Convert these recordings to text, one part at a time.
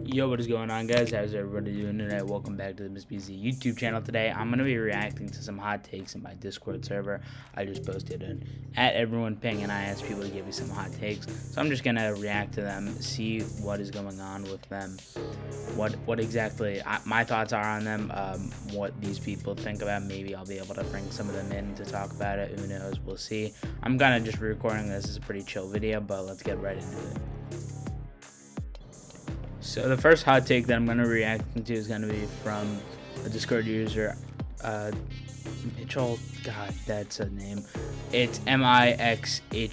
Yo, what is going on, guys? How's everybody doing today? Welcome back to the Miss BZ YouTube channel. Today, I'm going to be reacting to some hot takes in my Discord server. I just posted an @everyoneping, and I asked people to give me some hot takes. So I'm just going to react to them, see what is going on with them, what exactly my thoughts are on them, what these people think about. Maybe I'll be able to bring some of them in to talk about it. Who knows? We'll see. I'm kind of just recording this. It's a pretty chill video, but let's get right into it. So the first hot take that I'm going to react to is going to be from a Discord user, Mitchell. God, that's a name. It's Mixhaell.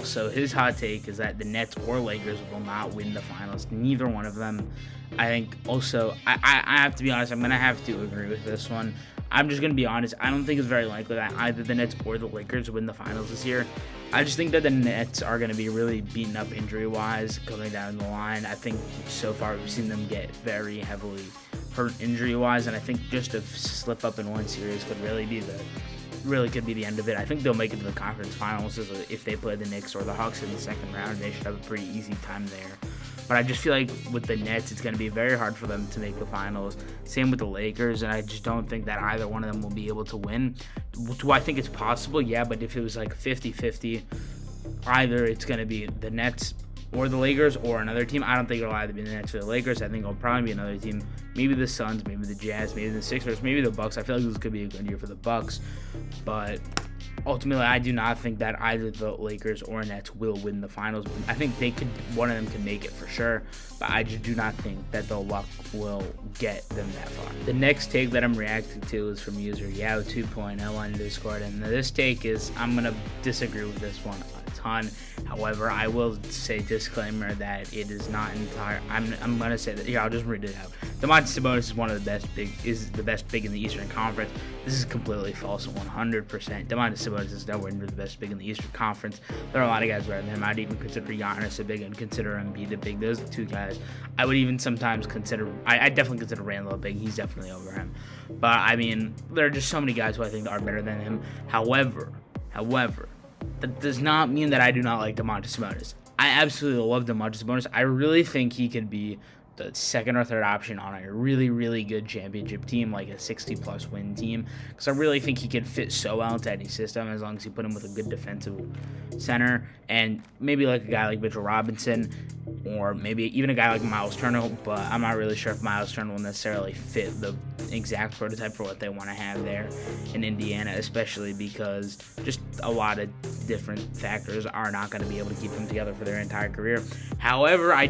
So his hot take is that the Nets or Lakers will not win the finals. Neither one of them. I think also, I have to be honest, I'm going to have to agree with this one. I'm just going to be honest. I don't think it's very likely that either the Nets or the Lakers win the finals this year. I just think that the Nets are going to be really beaten up injury-wise going down the line. I think so far we've seen them get very heavily hurt injury-wise, and I think just a slip up in one series could really be the end of it. I think they'll make it to the conference finals if they play the Knicks or the Hawks in the second round. They should have a pretty easy time there. But I just feel like with the Nets, it's going to be very hard for them to make the finals. Same with the Lakers, and I just don't think that either one of them will be able to win. Do I think it's possible? Yeah, but if it was like 50-50, either it's going to be the Nets or the Lakers or another team. I don't think it'll either be the Nets or the Lakers. I think it'll probably be another team. Maybe the Suns, maybe the Jazz, maybe the Sixers, maybe the Bucks. I feel like this could be a good year for the Bucks, but ultimately, I do not think that either the Lakers or Nets will win the finals. I think one of them can make it for sure, but I just do not think that the luck will get them that far. The next take that I'm reacting to is from user Yao 2.0 on Discord, and this take is, I'm going to disagree with this one a ton. However, I will say disclaimer that it is not entire. I'm going to say that. Yeah, I'll just read it out. Domantas Sabonis is one of the best big in the Eastern Conference. This is completely false, 100%. Domantas Sabonis is nowhere near the best big in the Eastern Conference. There are a lot of guys better than him. I'd even consider Giannis a big and consider Embiid a big. Those are the two guys I would even sometimes consider. I definitely consider Randle a big. He's definitely over him. But I mean, there are just so many guys who I think are better than him. However, that does not mean that I do not like Domantas Sabonis. I absolutely love Domantas Sabonis. I really think he could be the second or third option on a really, really good championship team, like a 60-plus win team, because I really think he could fit so well into any system as long as you put him with a good defensive center, and maybe like a guy like Mitchell Robinson, or maybe even a guy like Miles Turner, but I'm not really sure if Miles Turner will necessarily fit the exact prototype for what they want to have there in Indiana, especially because just a lot of different factors are not going to be able to keep them together for their entire career. However, I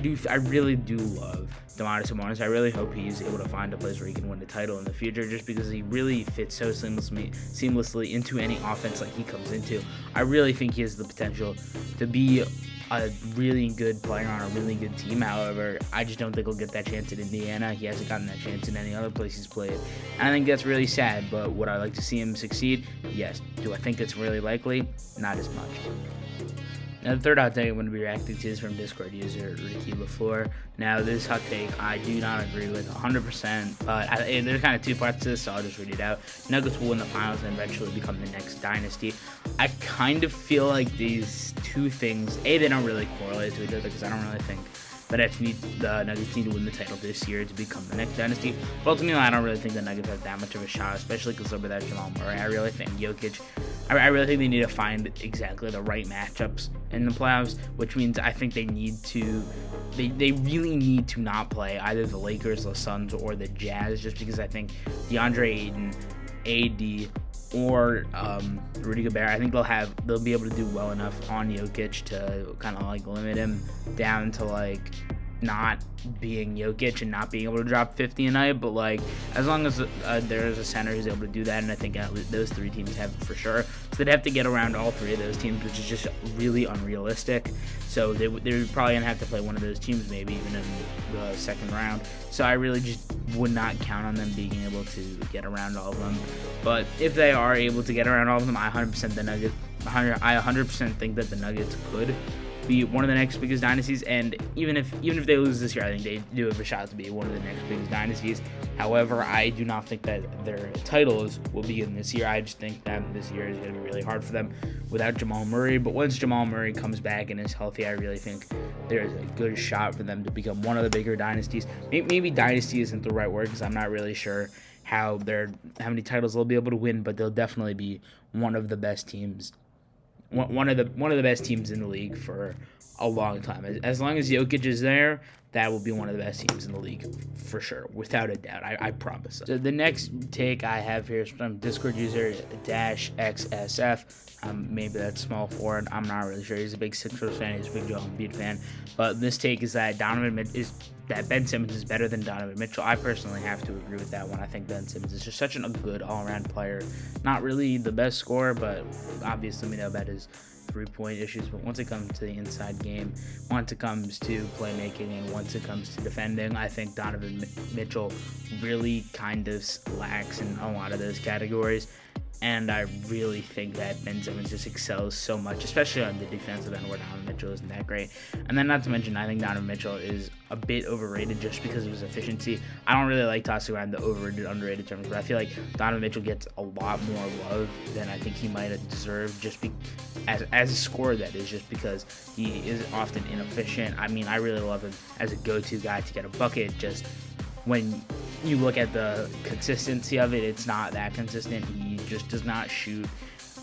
really do love Domantas Sabonis. I really hope he's able to find a place where he can win the title in the future, just because he really fits so seamlessly into any offense like he comes into. I really think he has the potential to be a really good player on a really good team. However, I just don't think he'll get that chance in Indiana. He hasn't gotten that chance in any other place he's played, and I think that's really sad. But would I like to see him succeed? Yes. Do I think it's really likely? Not as much. Now, the third hot take I'm going to be reacting to is from Discord user Ricky LaFleur. Now, this hot take I do not agree with 100%, but there's kind of two parts to this, so I'll just read it out. Nuggets will win the finals and eventually become the next dynasty. I kind of feel like these two things, they don't really correlate to each other, because I don't really think the Nuggets need to win the title this year to become the next dynasty. But ultimately, I don't really think the Nuggets have that much of a shot, especially because they're without Jamal Murray. I really think Jokic. I really think they need to find exactly the right matchups in the playoffs, which means I think they really need to not play either the Lakers, the Suns, or the Jazz, just because I think DeAndre Ayton, AD, or Rudy Gobert, I think they'll be able to do well enough on Jokic to kind of like limit him down to like not being Jokic and not being able to drop 50 a night, but like as long as there's a center who's able to do that, and I think those three teams have it for sure. So they'd have to get around all three of those teams, which is just really unrealistic. So they're probably gonna have to play one of those teams, maybe even in the second round. So I really just would not count on them being able to get around all of them. But if they are able to get around all of them, I 100% think that the Nuggets could be one of the next biggest dynasties. And even if they lose this year, I think they do have a shot to be one of the next biggest dynasties. However, I do not think that their titles will begin this year. I just think that this year is going to be really hard for them without Jamal Murray. But once Jamal Murray comes back and is healthy, I really think there's a good shot for them to become one of the bigger dynasties. Maybe dynasty isn't the right word, because I'm not really sure how many titles they'll be able to win, but they'll definitely be one of the best teams. One of the best teams in the league for a long time. As long as Jokic is there, that will be one of the best teams in the league for sure, without a doubt. I promise. So the next take I have here is from Discord user -XSF. Maybe that's small forward. I'm not really sure. He's a big Sixers fan. He's a big Joel Embiid fan. But this take is that Ben Simmons is better than Donovan Mitchell. I personally have to agree with that one. I think Ben Simmons is just such a good all-around player. Not really the best scorer, but obviously we know about his three-point issues. But once it comes to the inside game, once it comes to playmaking, and once it comes to defending, I think Donovan Mitchell really kind of lacks in a lot of those categories. And I really think that Ben Simmons just excels so much, especially on the defensive end where Donovan Mitchell isn't that great. And then not to mention, I think Donovan Mitchell is a bit overrated just because of his efficiency. I don't really like tossing around the overrated, underrated terms, but I feel like Donovan Mitchell gets a lot more love than I think he might have deserved as a scorer, that is, just because he is often inefficient. I mean, I really love him as a go-to guy to get a bucket. Just when you look at the consistency of it, it's not that consistent. He just does not shoot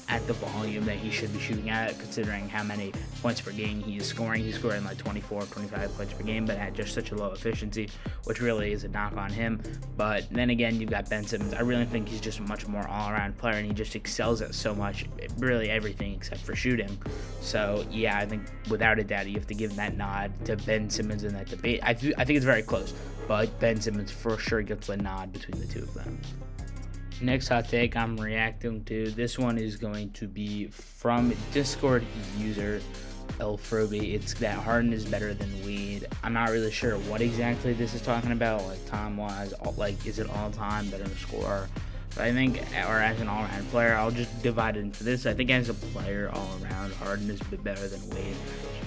at the volume that he should be shooting at, considering how many points per game he is scoring. He's scoring like 24, 25 points per game, but at just such a low efficiency, which really is a knock on him. But then again, you've got Ben Simmons. I really think he's just a much more all-around player, and he just excels at so much, really everything except for shooting. So yeah, I think without a doubt, you have to give that nod to Ben Simmons in that debate. I think it's very close, but Ben Simmons for sure gets the nod between the two of them. Next hot take I'm reacting to. This one is going to be from Discord user Elfroby. It's that Harden is better than Wade. I'm not really sure what exactly this is talking about, like time-wise, like is it all-time better scorer? But I think, or as an all-around player, I'll just divide it into this. I think as a player all-around, Harden is a bit better than Wade.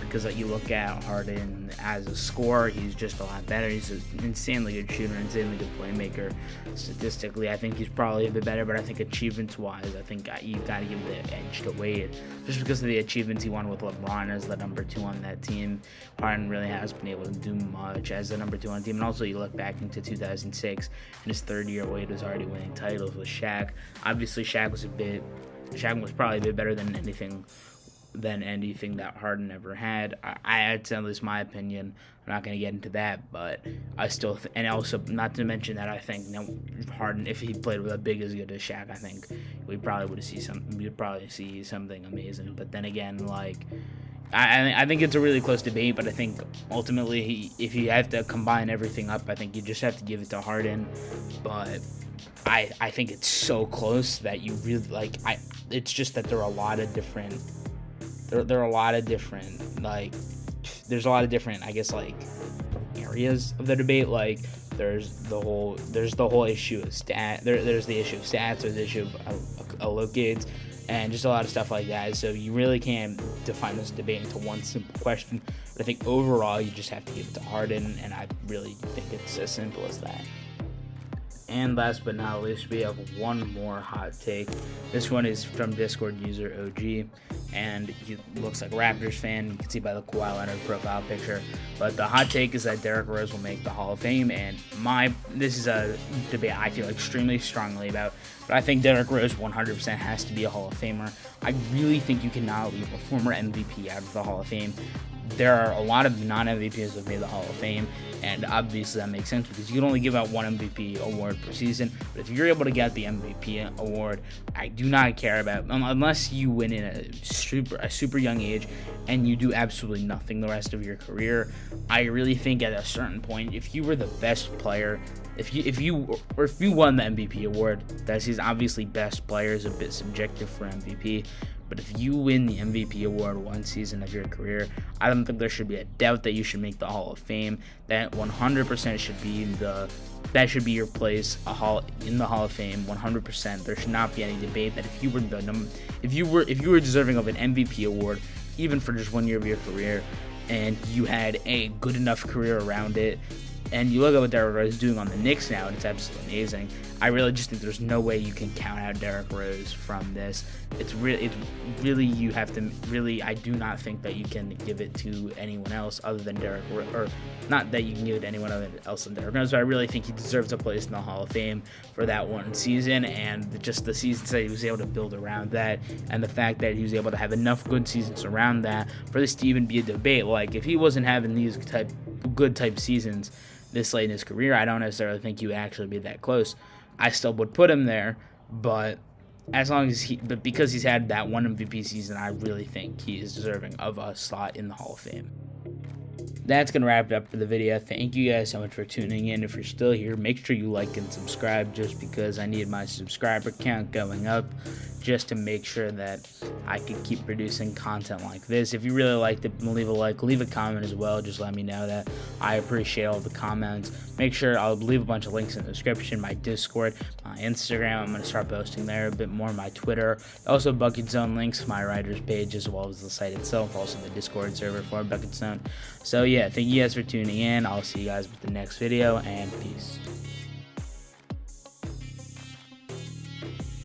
Because you look at Harden as a scorer, he's just a lot better. He's an insanely good shooter, insanely good playmaker. Statistically, I think he's probably a bit better, but I think achievements-wise, I think you've got to give the edge to Wade. Just because of the achievements he won with LeBron as the number 2 on that team, Harden really hasn't been able to do much as the number 2 on the team. And also, you look back into 2006, in his third year, Wade was already winning titles with Shaq. Obviously, Shaq was probably a bit better than anything that Harden ever had. That's at least my opinion. I'm not going to get into that, but I still and also not to mention that I think Harden, if he played with a big as good as Shaq, I think we'd probably see something amazing. But then again, like I think it's a really close debate, but I think ultimately if you have to combine everything up, I think you just have to give it to Harden. But I think it's so close that you really it's just that there are a lot of different. There are a lot of different, there's a lot of different, I guess, areas of the debate. Like, there's the whole issue of there's the issue of stats, there's the issue of allocates, and just a lot of stuff like that. So you really can't define this debate into one simple question. But I think overall, you just have to give it to Harden, and I really think it's as simple as that. And last but not least, we have one more hot take. This one is from Discord user OG, and he looks like a Raptors fan. You can see by the Kawhi Leonard profile picture. But the hot take is that Derrick Rose will make the Hall of Fame, and this is a debate I feel extremely strongly about. But I think Derrick Rose 100% has to be a Hall of Famer. I really think you cannot leave a former MVP out of the Hall of Fame. There are a lot of non-MVPs that have made the Hall of Fame, and obviously that makes sense because you can only give out one MVP award per season. But if you're able to get the MVP award, I do not care about, unless you win in a super young age and you do absolutely nothing the rest of your career. I really think at a certain point, if you were the best player, if you won the MVP award, that is obviously best player is a bit subjective for MVP. But if you win the MVP award one season of your career, I don't think there should be a doubt that you should make the Hall of Fame. That 100% should be your place in the Hall of Fame. 100%. There should not be any debate that if you were deserving of an MVP award, even for just 1 year of your career, and you had a good enough career around it, and you look at what Derrick Rose is doing on the Knicks now, and it's absolutely amazing. I really just think there's no way you can count out Derrick Rose from this. It's really you have to really. I do not think that you can give it to anyone else other than Derrick Rose, or not that you can give it to anyone else than Derrick Rose. But I really think he deserves a place in the Hall of Fame for that one season, and just the seasons that he was able to build around that, and the fact that he was able to have enough good seasons around that for this to even be a debate. Like, if he wasn't having these good type seasons this late in his career, I don't necessarily think he would actually be that close. I still would put him there, but because he's had that one MVP season, I really think he is deserving of a slot in the Hall of Fame. That's going to wrap it up for the video. Thank you guys so much for tuning in. If you're still here, make sure you like and subscribe, just because I need my subscriber count going up just to make sure that I can keep producing content like this. If you really liked it, leave a like, leave a comment as well. Just let me know that. I appreciate all the comments. Make sure I'll leave a bunch of links in the description, my Discord, my Instagram. I'm going to start posting there a bit more, my Twitter. Also, Bucket Zone links, my writer's page, as well as the site itself. Also, the Discord server for Bucket Zone. So, yeah, thank you guys for tuning in. I'll see you guys with the next video, and peace.